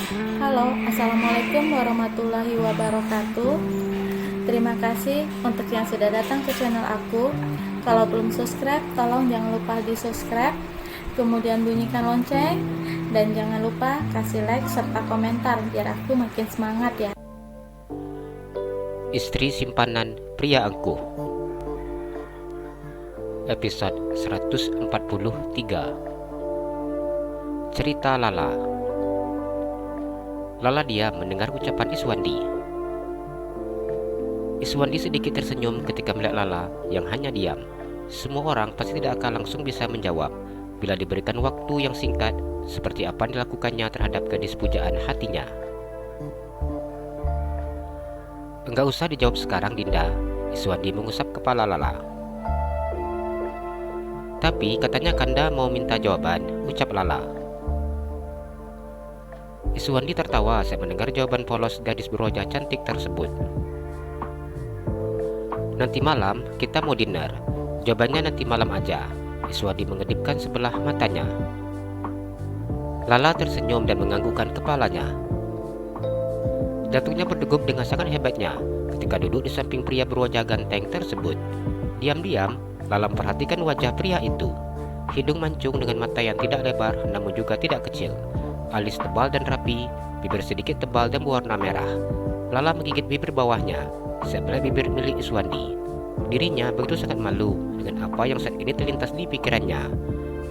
Halo, Assalamualaikum warahmatullahi wabarakatuh. Terima kasih untuk yang sudah datang ke channel aku. Kalau belum subscribe, tolong jangan lupa di subscribe, kemudian bunyikan lonceng, dan jangan lupa kasih like serta komentar biar aku makin semangat ya. Istri simpanan pria angkuh. Episode 143. Cerita Lala. Lala diam mendengar ucapan Iswandi. Iswandi sedikit tersenyum ketika melihat Lala yang hanya diam. Semua orang pasti tidak akan langsung bisa menjawab bila diberikan waktu yang singkat seperti apa yang dilakukannya terhadap gadis pujaan hatinya. Enggak usah dijawab sekarang, Dinda. Iswandi mengusap kepala Lala. Tapi katanya Kanda mau minta jawaban, ucap Lala. Iswandi tertawa saat mendengar jawaban polos gadis berwajah cantik tersebut. Nanti malam kita mau dinner. Jawabannya nanti malam aja. Iswandi mengedipkan sebelah matanya. Lala tersenyum dan menganggukkan kepalanya. Jantungnya berdegup dengan sangat hebatnya ketika duduk di samping pria berwajah ganteng tersebut. Diam-diam, Lala memperhatikan wajah pria itu. Hidung mancung dengan mata yang tidak lebar namun juga tidak kecil. Alis tebal dan rapi, bibir sedikit tebal dan berwarna merah. Lala menggigit bibir bawahnya, sebelah bibir milik Iswandi. Dirinya begitu sangat malu dengan apa yang saat ini terlintas di pikirannya.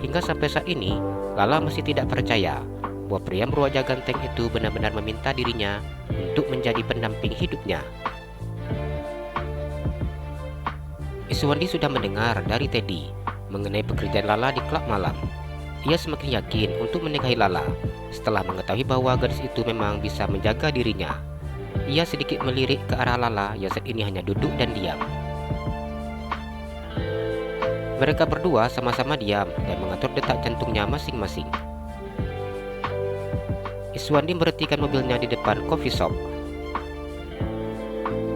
Hingga sampai saat ini, Lala masih tidak percaya bahwa pria berwajah ganteng itu benar-benar meminta dirinya untuk menjadi pendamping hidupnya. Iswandi sudah mendengar dari Teddy mengenai pekerjaan Lala di klub malam. Ia semakin yakin untuk menikahi Lala setelah mengetahui bahwa gadis itu memang bisa menjaga dirinya. Ia sedikit melirik ke arah Lala yang saat ini hanya duduk dan diam. Mereka berdua sama-sama diam dan mengatur detak jantungnya masing-masing. Iswandi berhentikan mobilnya di depan coffee shop.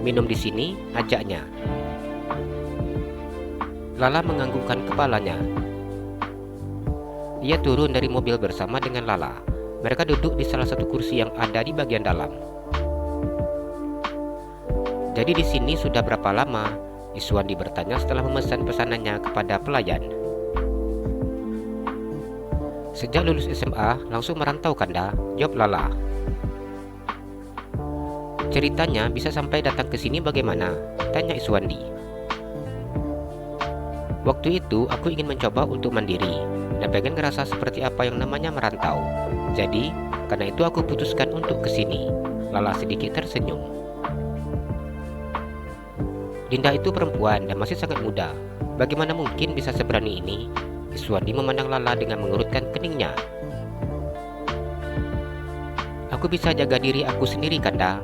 Minum di sini, ajaknya. Lala menganggukkan kepalanya. Ia turun dari mobil bersama dengan Lala. Mereka duduk di salah satu kursi yang ada di bagian dalam. Jadi di sini sudah berapa lama? Iswandi bertanya setelah memesan pesanannya kepada pelayan. Sejak lulus SMA, langsung merantau Kanda, jawab Lala. Ceritanya bisa sampai datang ke sini bagaimana? Tanya Iswandi. Waktu itu aku ingin mencoba untuk mandiri dan pengen ngerasa seperti apa yang namanya merantau. Jadi, karena itu aku putuskan untuk kesini. Lala sedikit tersenyum. Dinda itu perempuan dan masih sangat muda. Bagaimana mungkin bisa seberani ini? Iswandi memandang Lala dengan mengerutkan keningnya. Aku bisa jaga diri aku sendiri, Kanda.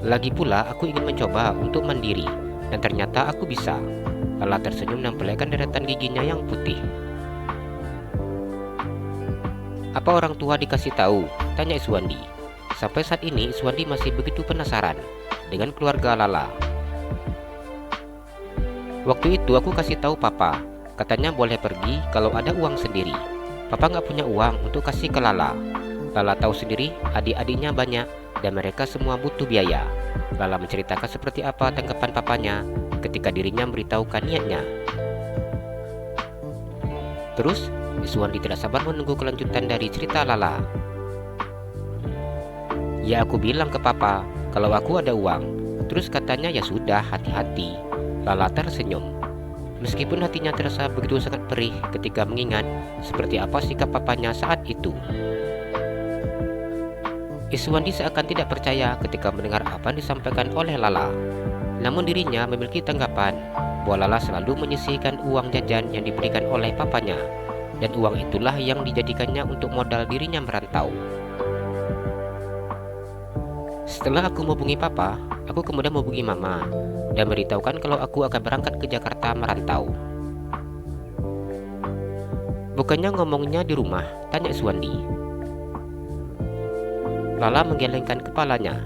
Lagi pula aku ingin mencoba untuk mandiri dan ternyata aku bisa. Lala tersenyum dan memperlihatkan deretan giginya yang putih. Apa orang tua dikasih tahu? Tanya Iswandi. Sampai saat ini Iswandi masih begitu penasaran dengan keluarga Lala. Waktu itu aku kasih tahu Papa. Katanya boleh pergi kalau ada uang sendiri. Papa nggak punya uang untuk kasih ke Lala. Lala tahu sendiri adik-adiknya banyak dan mereka semua butuh biaya. Lala menceritakan seperti apa tanggapan papanya ketika dirinya memberitahukan niatnya. Terus, Iswandi tidak sabar menunggu kelanjutan dari cerita Lala. Ya aku bilang ke Papa kalau aku ada uang. Terus katanya ya sudah, hati-hati. Lala tersenyum. Meskipun hatinya terasa begitu sangat perih ketika mengingat seperti apa sikap papanya saat itu. Iswandi seakan tidak percaya ketika mendengar apa yang disampaikan oleh Lala. Namun dirinya memiliki tanggapan bahwa Lala selalu menyisihkan uang jajan yang diberikan oleh papanya, dan uang itulah yang dijadikannya untuk modal dirinya merantau. Setelah aku menghubungi Papa, aku kemudian menghubungi Mama dan beritahukan kalau aku akan berangkat ke Jakarta merantau. Bukannya ngomongnya di rumah? Tanya Iswandi. Lala menggelengkan kepalanya.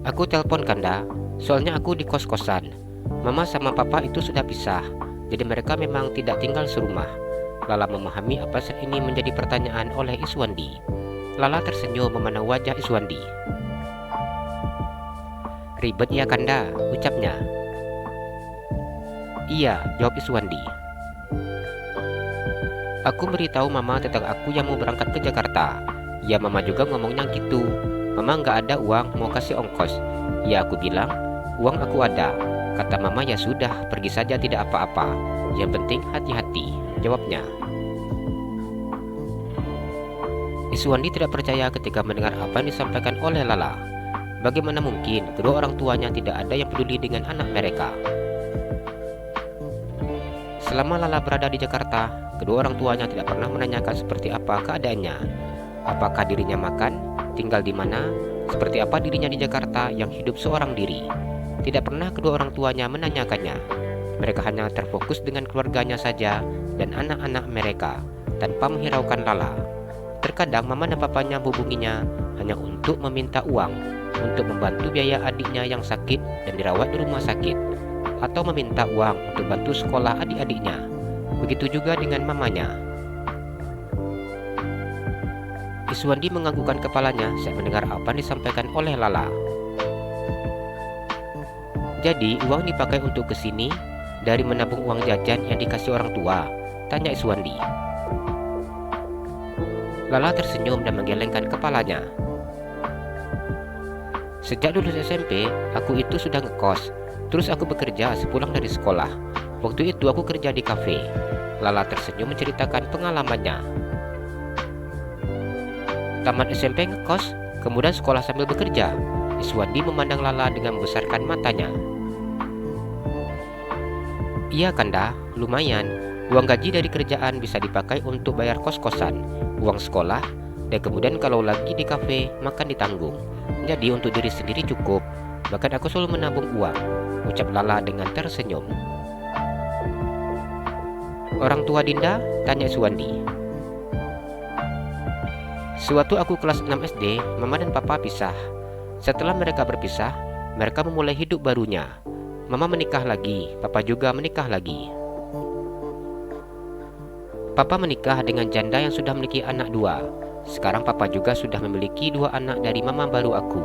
Aku telepon Kanda, soalnya aku di kos-kosan. Mama sama Papa itu sudah pisah, jadi mereka memang tidak tinggal serumah. Lala memahami apa saat ini menjadi pertanyaan oleh Iswandi. Lala tersenyum memandang wajah Iswandi. Ribet ya Kanda, ucapnya. Iya, jawab Iswandi. Aku beritahu Mama tentang aku yang mau berangkat ke Jakarta. Ya Mama juga ngomongnya gitu. Mama nggak ada uang mau kasih ongkos. Ya aku bilang, uang aku ada. Kata Mama ya sudah, pergi saja tidak apa-apa. Yang penting hati-hati, jawabnya. Iswandi tidak percaya ketika mendengar apa yang disampaikan oleh Lala. Bagaimana mungkin kedua orang tuanya tidak ada yang peduli dengan anak mereka? Selama Lala berada di Jakarta, kedua orang tuanya tidak pernah menanyakan seperti apa keadaannya. Apakah dirinya makan, tinggal di mana, seperti apa dirinya di Jakarta yang hidup seorang diri. Tidak pernah kedua orang tuanya menanyakannya. Mereka hanya terfokus dengan keluarganya saja dan anak-anak mereka, tanpa menghiraukan Lala. Terkadang Mama dan Papanya menghubunginya hanya untuk meminta uang, untuk membantu biaya adiknya yang sakit dan dirawat di rumah sakit, atau meminta uang untuk bantu sekolah adik-adiknya. Begitu juga dengan mamanya. Iswandi menganggukkan kepalanya saat mendengar apa yang disampaikan oleh Lala. Jadi uang dipakai untuk kesini dari menabung uang jajan yang dikasih orang tua? Tanya Iswandi. Lala tersenyum dan menggelengkan kepalanya. Sejak lulus SMP, aku itu sudah ngekos. Terus aku bekerja sepulang dari sekolah. Waktu itu aku kerja di kafe. Lala tersenyum menceritakan pengalamannya. Tamat SMP ngekos, kemudian sekolah sambil bekerja. Iswandi memandang Lala dengan membesarkan matanya. Iya Kanda, lumayan. Uang gaji dari kerjaan bisa dipakai untuk bayar kos-kosan, uang sekolah, dan kemudian kalau lagi di kafe, makan ditanggung. Jadi untuk diri sendiri cukup. Bahkan aku selalu menabung uang, ucap Lala dengan tersenyum. Orang tua Dinda? Tanya Iswandi. Sewaktu aku kelas 6 SD, Mama dan Papa pisah. Setelah mereka berpisah, mereka memulai hidup barunya. Mama menikah lagi, Papa juga menikah lagi. Papa menikah dengan janda yang sudah memiliki anak 2. Sekarang Papa juga sudah memiliki 2 anak dari Mama baru aku.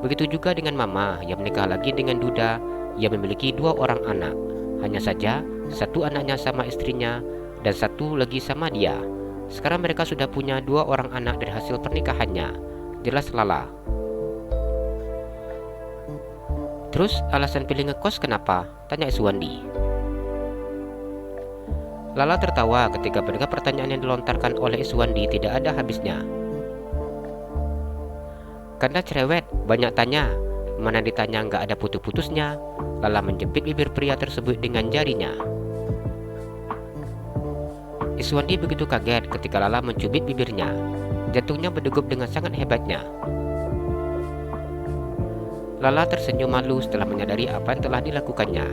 Begitu juga dengan Mama yang menikah lagi dengan duda yang memiliki 2 orang anak. Hanya saja, satu anaknya sama istrinya dan satu lagi sama dia. Sekarang mereka sudah punya 2 orang anak dari hasil pernikahannya. Jelas Lala. Terus alasan pilih ngekos kenapa? Tanya Iswandi. Lala tertawa ketika mendengar pertanyaan yang dilontarkan oleh Iswandi tidak ada habisnya. Karena cerewet, banyak tanya. Mana ditanya nggak ada putus-putusnya. Lala menjepit bibir pria tersebut dengan jarinya. Iswandi begitu kaget ketika Lala mencubit bibirnya. Jantungnya berdegup dengan sangat hebatnya. Lala tersenyum malu setelah menyadari apa yang telah dilakukannya.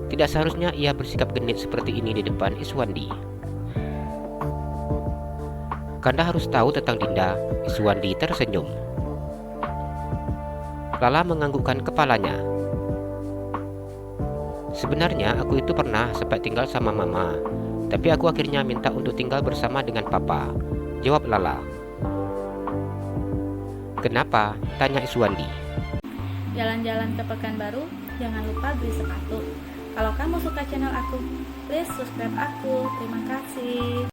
Tidak seharusnya ia bersikap genit seperti ini di depan Iswandi. Kanda harus tahu tentang Dinda. Iswandi tersenyum. Lala menganggukkan kepalanya. Sebenarnya aku itu pernah sempat tinggal sama Mama, tapi aku akhirnya minta untuk tinggal bersama dengan Papa, jawab Lala. Kenapa? Tanya Iswandi. Jalan-jalan ke Pekanbaru, jangan lupa beli sepatu. Kalau kamu suka channel aku, please subscribe aku. Terima kasih.